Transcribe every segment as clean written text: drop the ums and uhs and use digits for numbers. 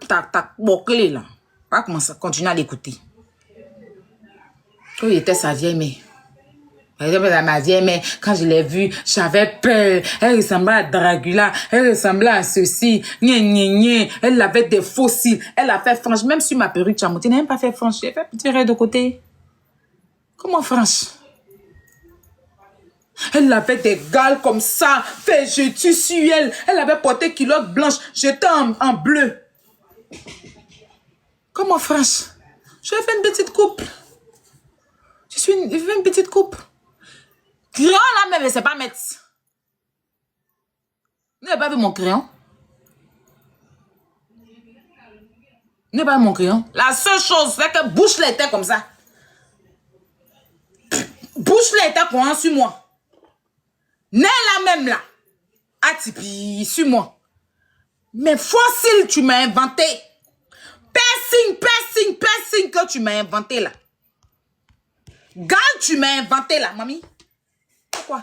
ta bouclée là. Pas commencer à continuer à l'écouter. Quand il était sa vieille mère. Ma vieille mère, quand je l'ai vue, j'avais peur. Elle ressemblait à Dracula. Elle ressemblait à ceci. Elle avait des fossiles. Elle a fait franche. Même sur ma perruque chamoutée, elle n'a même pas fait franche. Elle a fait petit rayon de côté. Comment franche? Elle avait des gales comme ça. Fait jeter sur elle. Elle avait porté culotte blanche. J'étais en bleu. Comment franche? Je vais faire une petite coupe. Je fais une petite coupe. Crayon là même, c'est pas mettre. Vous n'avez pas vu mon crayon? Vous n'avez pas vu mon crayon? La seule chose, c'est que bouche là était comme ça. Bouche là était comme sur moi. Nez là même là. Atipi sur moi. Mais fossile, tu m'as inventé. Piercing que tu m'as inventé là. Gal, tu m'as inventé là, mamie. Pourquoi?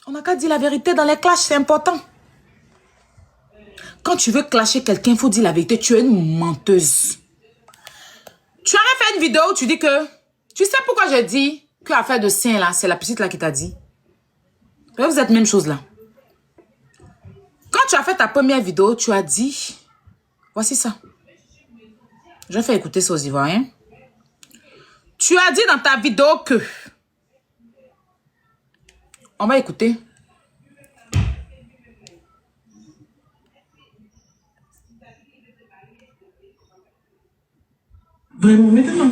On n'a qu'à dire la vérité dans les clashs, c'est important. Quand tu veux clasher quelqu'un, il faut dire la vérité. Tu es une menteuse. Tu aurais fait une vidéo où tu dis que... Tu sais pourquoi je dis que l'affaire de sein là, c'est la petite là qui t'a dit? Vous êtes même chose là. Quand tu as fait ta première vidéo, tu as dit... Voici ça. Je vais faire écouter ça aux Ivoiriens. Tu as dit dans ta vidéo que... On va écouter. Vraiment, mettez-moi...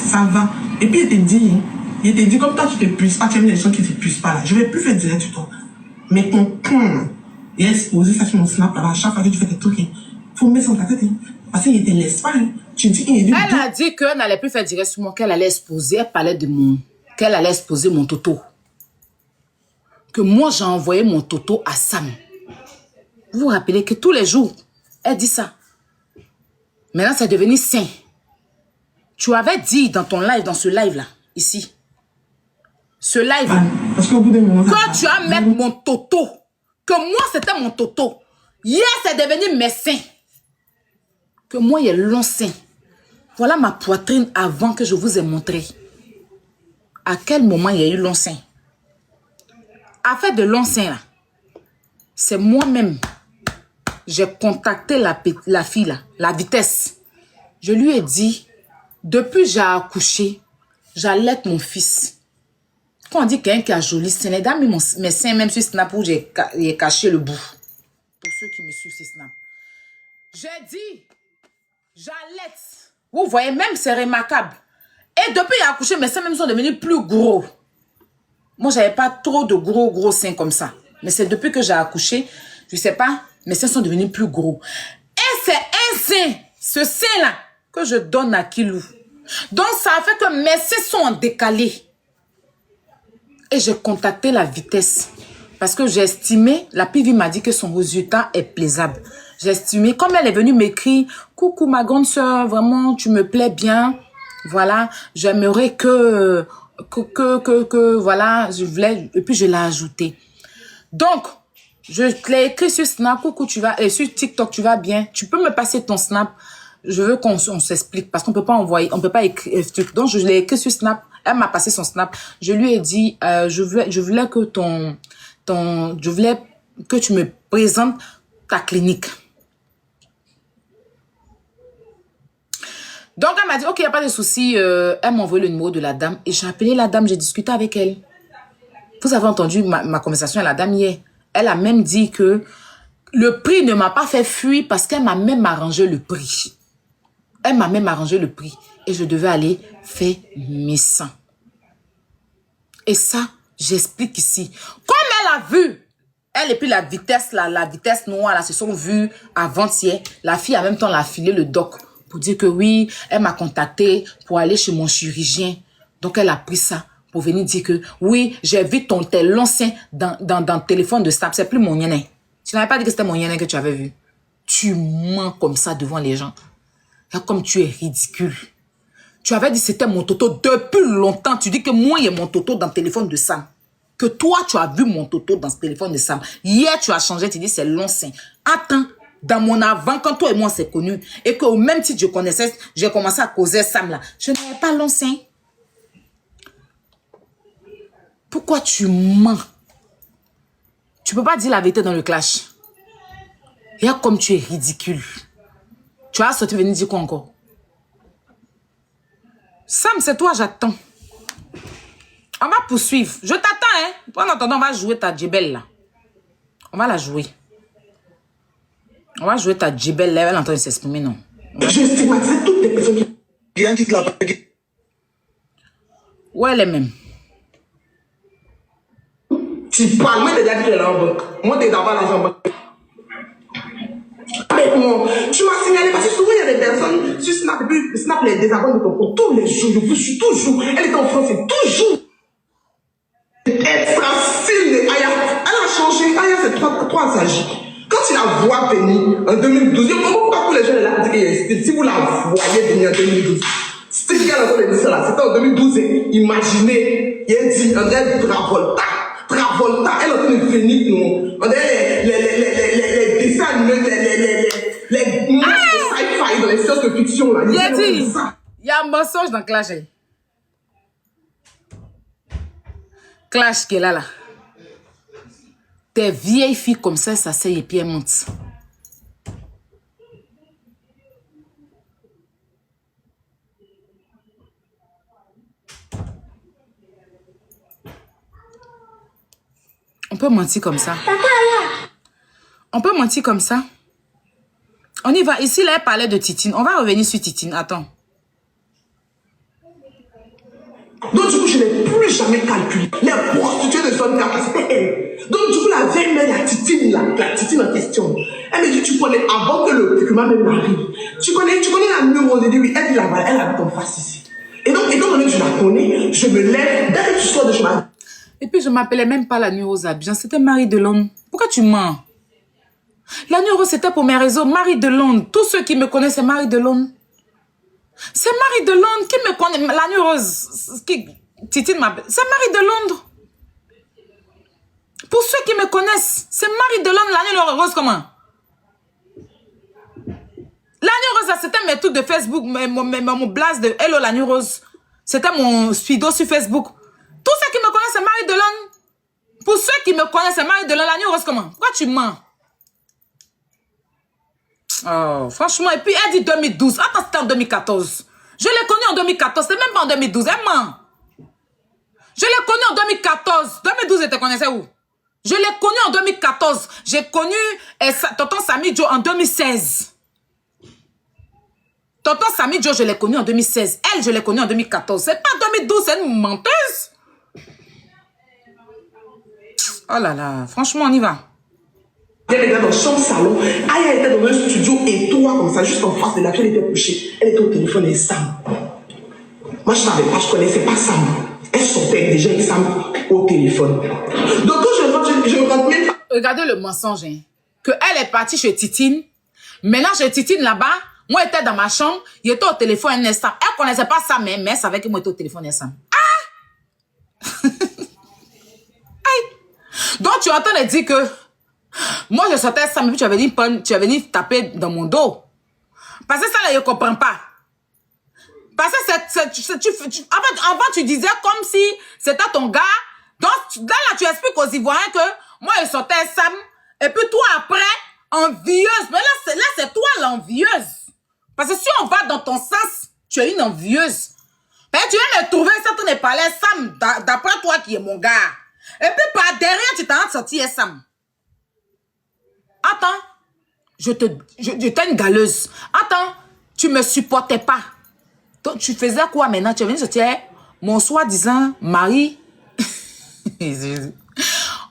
Ça va. Et puis, il te dit, comme toi, tu te puisses pas, tu aimes les gens qui ne te puissent pas là. Je vais plus faire direct sur toi. Mais ton con, il a exposé ça sur mon snap là, à chaque fois que tu fais tes trucs. Il faut mettre ça dans ta tête. Parce qu'il te laisse pas. Tu dis qu'il est venu. Elle a dit qu'elle n'allait plus faire direct sur moi, qu'elle allait exposer. Elle parlait de mon... Qu'elle allait exposer mon toto. Que moi, j'ai envoyé mon toto à Sam. Vous vous rappelez que tous les jours, elle dit ça. Maintenant, c'est devenu sain. Tu avais dit dans ton live, dans ce live-là, ici. Ce live-là. Parce qu'au bout d'un moment... Quand tu as mis mon toto, que moi, c'était mon toto. Hier, c'est devenu mes seins. Que moi, il y a long sein. Voilà ma poitrine avant que je vous ai montré. À quel moment il y a eu long sein? Affaire de long sein, là. C'est moi-même. J'ai contacté la fille, là, la vitesse. Je lui ai dit, depuis j'ai accouché, j'allaite mon fils. Quand on dit quelqu'un qui a joli sein, les dames, mes seins, même sur Snap, où j'ai caché le bout. Pour ceux qui me suivent sur Snap. J'ai dit, j'allaite. Vous voyez, même c'est remarquable. Et depuis j'ai accouché, mes seins même sont devenus plus gros. Moi, j'avais pas trop de gros seins comme ça. Mais c'est depuis que j'ai accouché, je sais pas, mes seins sont devenus plus gros. Et c'est un sein, ce sein-là, que je donne à Kilou. Donc, ça a fait que mes seins sont en décalé. Et j'ai contacté la vitesse. Parce que j'ai estimé, la PV m'a dit que son résultat est plaisable. J'ai estimé, comme elle est venue m'écrire, coucou ma grande soeur, vraiment, tu me plais bien. Voilà, j'aimerais que voilà, je voulais, et puis je l'ai ajouté. Donc, je l'ai écrit sur Snap, coucou, tu vas, et sur TikTok, tu vas bien. Tu peux me passer ton Snap. Je veux qu'on s'explique parce qu'on peut pas envoyer, on peut pas écrire. Donc, je l'ai écrit sur Snap. Elle m'a passé son Snap. Je lui ai dit, je voulais que je voulais que tu me présentes ta clinique. Donc, elle m'a dit, ok, il n'y a pas de souci. Elle m'a envoyé le numéro de la dame. Et j'ai appelé la dame, j'ai discuté avec elle. Vous avez entendu ma conversation avec la dame hier. Elle a même dit que le prix ne m'a pas fait fuir parce qu'elle m'a même arrangé le prix. Elle m'a même arrangé le prix. Et je devais aller faire mes seins. Et ça, j'explique ici. Comme elle a vu, elle et puis la vitesse noire, là, se sont vues avant-hier. La fille, en même temps, l'a filé le doc. Pour dire que oui, elle m'a contacté pour aller chez mon chirurgien. Donc, elle a pris ça pour venir dire que oui, j'ai vu tes longs seins dans le téléphone de Snap. C'est plus mon yéné. Tu n'avais pas dit que c'était mon yéné que tu avais vu. Tu mens comme ça devant les gens. Comme tu es ridicule. Tu avais dit que c'était mon toto depuis longtemps. Tu dis que moi, il y a mon toto dans le téléphone de Sam. que toi, tu as vu mon toto dans ce téléphone de Sam. Hier, tu as changé, tu dis c'est long sein. Attends, dans mon avant, quand toi et moi on s'est connus, et qu'au même titre je connaissais, j'ai commencé à causer Sam là, je n'avais pas long sein. Pourquoi tu mens? Tu peux pas dire la vérité dans le clash. Regarde comme tu es ridicule. Tu as sorti venir dire quoi encore? Sam, c'est toi, j'attends. On va poursuivre. Je t'attends, hein. En attendant, on va jouer ta djebel là. On va la jouer. On va jouer ta djebel là. Elle est en train de s'exprimer, non. Je stigmatise toutes les personnes qui viennent dire la vérité. Ouais, elle est même. Tu parles, moi, t'as déjà dit qu'elle est en banque. Moi, t'es d'abord l'argent en banque. Avec moi, tu m'as signalé parce que souvent il y a des personnes sur Snap et puis Snap les désabonne de ton compte tous les jours. Je vous suis toujours. Elle est en France, c'est toujours. Extra style. Aya, elle a changé. Aya, c'est trois âges. Quand tu la vois venir en 2012, pourquoi tous les gens là disent qu'il y a un style? Si vous la voyez venir en 2012, style qu'elle a dit ça là, c'était en 2012. Imaginez, il a dit André Travolta. Travolta, elle est en train de venir, nous. On dirait les dessins animés, les sci-fi dans les sciences de fiction, là. Il a dit, il y a un mensonge dans Clash. Clash qui est là, là. Tes vieilles filles comme ça s'asseyent et puis elles montent. On peut mentir comme ça. On peut mentir comme ça. On y va. Ici, là, elle parlait de Titine. On va revenir sur Titine. Attends. Donc, du coup, je n'ai plus jamais calculé les prostituées de son capacité. Donc, du coup, la vieille mère, la Titine, la Titine en question, elle me dit, tu connais, avant que le document même arrive, tu connais la numéro de oui, elle dit là-bas, elle habite en face ici. Et donc, étant donné que je la connais, je me lève, dès que tu sors de chemin. Et puis, je ne m'appelais même pas la nuit Rose Abidjan. C'était Marie Delonde. Pourquoi tu mens? La nuit Rose, c'était pour mes réseaux. Marie Delonde. Tous ceux qui me connaissent, c'est Marie Delonde. C'est Marie Delonde qui me connaît. La nuit Rose, Titine m'appelle. C'est Marie Delonde. Pour ceux qui me connaissent, c'est Marie Delonde. La nuit Rose, comment? La nuit Rose, c'était mes trucs de Facebook. Mon blast de Hello, la nuit Rose. C'était mon speedo sur Facebook. Tous ceux qui me connaissent, c'est Marie Delonde. Pour ceux qui me connaissent, c'est Marie Delonde. La nuit Rose, comment? Pourquoi tu mens? Oh, franchement. Et puis, elle dit 2012. Attends, c'était en 2014. Je l'ai connue en 2014. C'est même pas en 2012. Elle ment. Je l'ai connue en 2014. 2012, elle te connaissait où? Je l'ai connue en 2014. J'ai connu Tonton Sami Joe en 2016. Tonton Sami Joe, je l'ai connue en 2016. Elle, je l'ai connue en 2014. C'est pas 2012, c'est une menteuse. Oh là là, franchement, on y va. Elle était dans son salon, Aya était dans un studio étroit comme ça, juste en face de laquelle elle était couchée. Elle était au téléphone avec Sam. Moi, je ne savais pas, je ne connaissais pas Sam. Elle sortait déjà avec Sam au téléphone. Donc, quand je rentre même pas. Regardez le mensonge, hein. Que elle est partie chez Titine. Maintenant, chez Titine, là-bas, moi, j'étais dans ma chambre, il était au téléphone un instant. Elle ne connaissait pas Sam, mais elle savait que moi, j'étais au téléphone un instant. Ah! Aïe! Donc, tu entends le dire que moi, je sortais Sam, et puis tu avais venu taper dans mon dos. Parce que ça, là, je ne comprends pas. Parce que avant, tu disais comme si c'était ton gars. Donc, là, tu expliques aux Ivoiriens que moi, je sortais Sam. Et puis toi, après, envieuse. Mais là, c'est toi l'envieuse. Parce que si on va dans ton sens, tu es une envieuse. Mais tu viens me trouver ça, tu n'es pas là, Sam, d'après toi qui est mon gars. Et puis par derrière, tu t'en as sorti Sam. Attends, j'étais une galeuse. Attends, tu me supportais pas. Donc, tu faisais quoi maintenant? Tu es venu sortir mon soi-disant mari.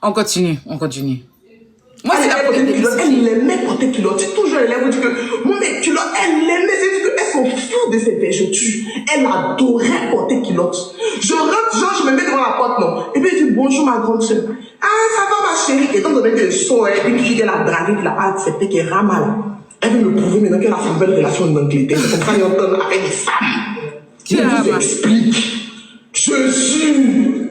On continue. Moi, c'est la culotte. Elle l'aimait porter culotte. C'est toujours elle vous dit que moi, mes culottes, elle l'aimait. Elle s'en fout de ses vergetures. Elle adorait porter culotte. Je rentre, genre, je me mets devant la porte, non. Et puis, elle dit bonjour, ma grande soeur. Ah, ça va, ma chérie. Et donc, donné que son, et puis, qu'elle a dragué, qu'elle a pas accepté, qu'elle ramale. Elle veut me prouver maintenant qu'elle a sa nouvelle relation en Angleterre. C'est comme ça qu'elle entend avec des femmes. Je vous explique. Je suis.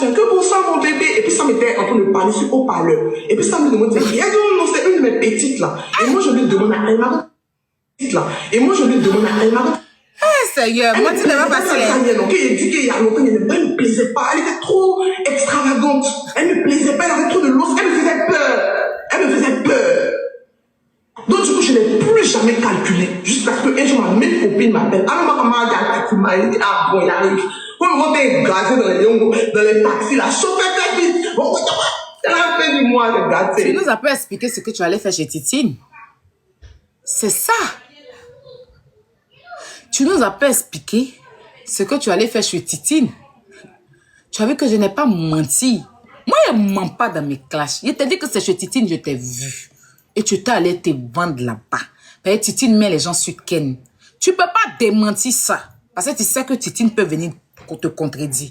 c'est que pour ça, mon bébé. Et puis ça m'était en train de parler sur haut-parleur. Et puis ça me demande, elle dit, non, c'est une de mes petites là. Et moi, je lui demande à elle, ma petite là. Et moi, je lui demande à elle, ma Seigneur, moi, tu ne vas pas passer. Elle dit qu'il y a longtemps, elle ne me plaisait pas. Elle était trop extravagante. Elle ne me plaisait pas, elle avait trop de l'os. Elle me faisait peur. Elle me faisait peur. Donc, du coup, je n'ai plus jamais calculé. Jusqu'à ce que un jour, mes copines m'appellent. Alors, ma maman a dit, ah bon, il arrive. Quand t'es gazé dans les taxis, la chauffeur t'a dit, elle a fait du moi, le gâté. Tu nous as pas expliqué ce que tu allais faire chez Titine. C'est ça. Tu nous as pas expliqué ce que tu allais faire chez Titine. Tu as vu que je n'ai pas menti. Moi, je ne mens pas dans mes clashs. Je t'ai dit que c'est chez Titine, je t'ai vu. Et tu t'es allé te vendre là-bas. Parce que Titine met les gens sur Ken. Tu ne peux pas démentir ça. Parce que tu sais que Titine peut venir te contredire.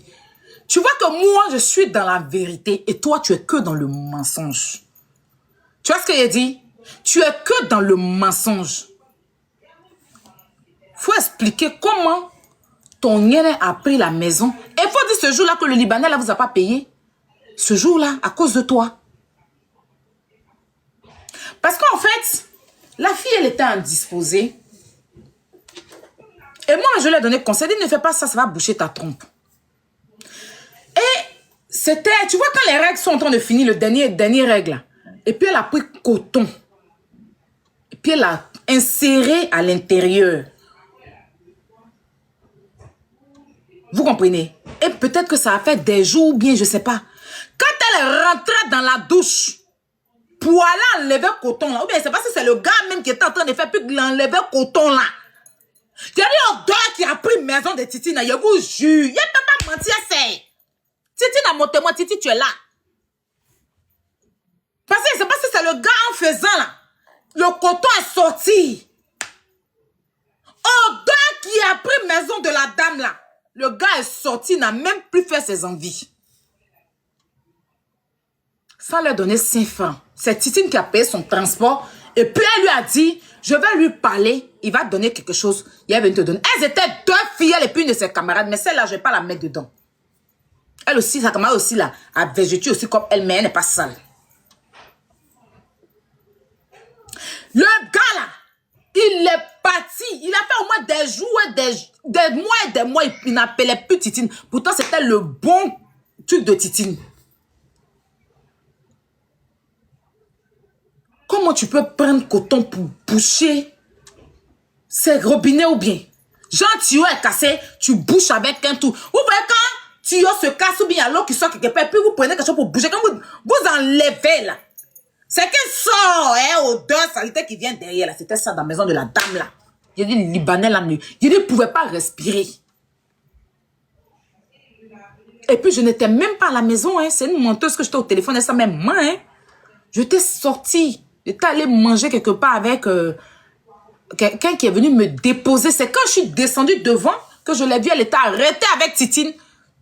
Tu vois que moi, je suis dans la vérité et toi, tu es que dans le mensonge. Tu vois ce que j'ai dit? Tu es que dans le mensonge. Il faut expliquer comment ton nien a pris la maison. Et il faut dire ce jour-là que le Libanais ne vous a pas payé. Ce jour-là, à cause de toi. Parce qu'en fait, la fille, elle était indisposée. Et moi, je lui ai donné conseil. Ne fais pas ça, ça va boucher ta trompe. Et c'était, tu vois, quand les règles sont en train de finir, le dernier règle. Et puis, elle a pris coton. Et puis, elle a inséré à l'intérieur. Vous comprenez? Et peut-être que ça a fait des jours ou bien, je ne sais pas. Quand elle est rentrée dans la douche, pour aller enlever le coton là, ou bien je ne sais pas si c'est le gars même qui était en train de faire, puis l'enlever le coton là. Il y a une odeur qui a pris maison de Titi, je vous jure. Il ne peut pas mentir, c'est. Titi n'a monté moi, Titi, tu es là. Parce que je ne sais pas si c'est le gars en faisant là. Le coton est sorti. Odeur qui a pris maison de la dame là. Le gars est sorti, n'a même plus fait ses envies. Sans leur donner 5 francs. C'est Titine qui a payé son transport. Et puis elle lui a dit, je vais lui parler. Il va te donner quelque chose. Il est venu te donner. Elles étaient 2 filles, elle et puis une de ses camarades. Mais celle-là, je ne vais pas la mettre dedans. Elle aussi, sa camarade aussi là, a végété aussi comme elle, mais elle n'est pas sale. Le gars là, il est parti. Il a fait au moins des jours, des mois et des mois. Il n'appelait plus Titine. Pourtant, c'était le bon truc de Titine. Comment tu peux prendre coton pour boucher ces robinets ou bien? Genre, tuyau est cassé, tu bouches avec un tout. Vous voyez quand tuyau se casse ou bien il y a l'eau qui sort quelque part, puis vous prenez quelque chose pour boucher. Quand vous enlevez là, c'est qu'il sort, odeur, saleté qui vient derrière là. C'était ça dans la maison de la dame là. Il dit le Libanais là, il ne pouvait pas respirer. Et puis je n'étais même pas à la maison, hein. C'est une menteuse que j'étais au téléphone et ça même moi, hein. Je t'ai sorti. J'étais allé manger quelque part avec quelqu'un qui est venu me déposer. C'est quand je suis descendue devant que je l'ai vue. Elle était arrêtée avec Titine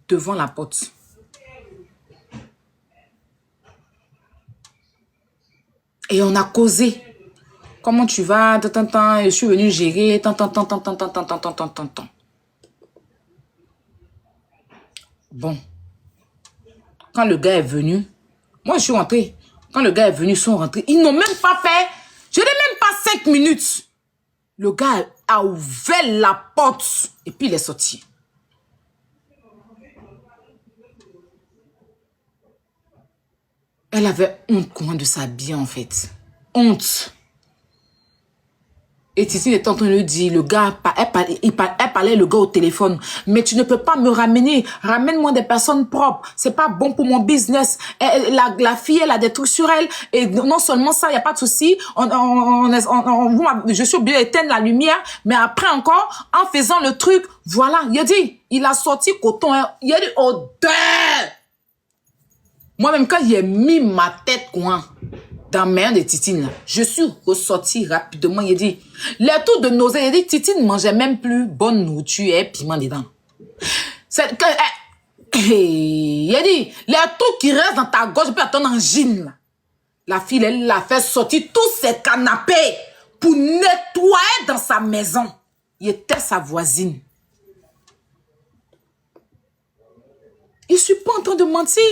devant la porte. Et on a causé. Comment tu vas? Je suis venue gérer. Bon. Quand le gars est venu, moi je suis rentrée. Quand le gars est venu, ils sont rentrés. Ils n'ont même pas fait. Je n'ai même pas 5 minutes. Le gars a ouvert la porte et puis il est sorti. Elle avait honte comment de s'habiller en fait. Honte. Et Titine était en train de lui dire, le gars, elle parlait le gars au téléphone. Mais tu ne peux pas me ramener. Ramène-moi des personnes propres. C'est pas bon pour mon business. La fille, elle a des trucs sur elle. Et non seulement ça, il n'y a pas de souci. Je suis obligée d'éteindre la lumière. Mais après encore, en faisant le truc, voilà. Il a sorti coton. Il a dit, odeur. Moi-même, quand j'ai mis ma tête, quoi, dans main de Titine, là, je suis ressortie rapidement. Il a dit, les tours de nausée, il a dit, Titine ne mangeait même plus bonne nourriture et piment dedans. Il a dit, les tours qui restent dans ta gorge, je peux attendre en gym, là. La fille, elle l'a fait sortir tous ses canapés pour nettoyer dans sa maison. Il était sa voisine. Je ne suis pas en train de mentir.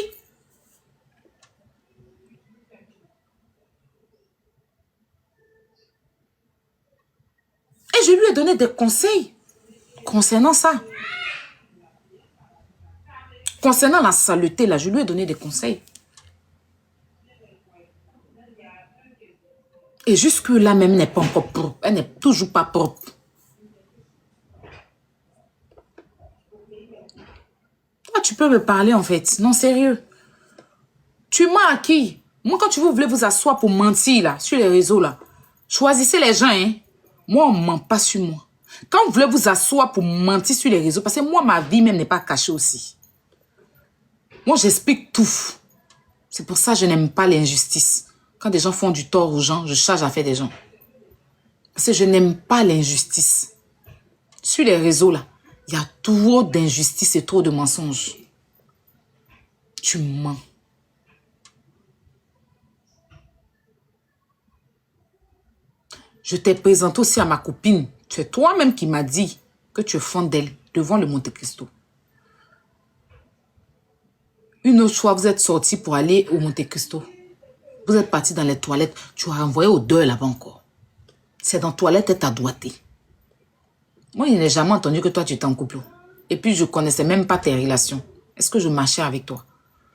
Et je lui ai donné des conseils concernant ça. Concernant la saleté, là, je lui ai donné des conseils. Et jusque-là, même, elle n'est pas encore propre. Elle n'est toujours pas propre. Toi, tu peux me parler, en fait. Non, sérieux. Tu mens à qui? Moi, quand vous voulez vous asseoir pour mentir, là, sur les réseaux, là, choisissez les gens, hein. Moi, on ne ment pas sur moi. Quand vous voulez vous asseoir pour mentir sur les réseaux, parce que moi, ma vie même n'est pas cachée aussi. Moi, j'explique tout. C'est pour ça que je n'aime pas l'injustice. Quand des gens font du tort aux gens, je charge à faire des gens. Parce que je n'aime pas l'injustice. Sur les réseaux, là, il y a trop d'injustice et trop de mensonges. Tu mens. Je t'ai présenté aussi à ma copine. C'est toi-même qui m'as dit que tu es fan d'elle devant le Monte Cristo. Une autre fois, vous êtes sortis pour aller au Monte Cristo. Vous êtes partis dans les toilettes. Tu as envoyé odeur là-bas encore. C'est dans la toilette et t'as doigté. Moi, je n'ai jamais entendu que toi, tu étais en couple. Et puis, je ne connaissais même pas tes relations. Est-ce que je marchais avec toi?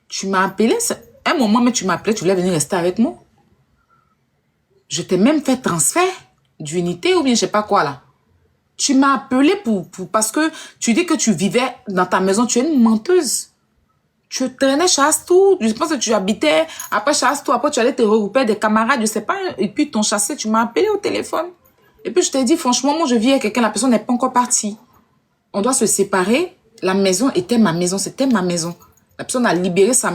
Tu m'as appelé, un moment, mais tu m'as appelé, tu voulais venir rester avec moi. Je t'ai même fait transfert d'unité ou bien je ne sais pas quoi là. Tu m'as appelé parce que tu dis que tu vivais dans ta maison. Tu es une menteuse. Tu traînais chez Astou. Je pense que tu habitais après chez Astou. Après, tu allais te regrouper des camarades, je ne sais pas. Et puis, ton chassé, tu m'as appelé au téléphone. Et puis, je t'ai dit, franchement, moi, je vis avec quelqu'un. La personne n'est pas encore partie. On doit se séparer. La maison était ma maison. C'était ma maison. La personne a libéré sa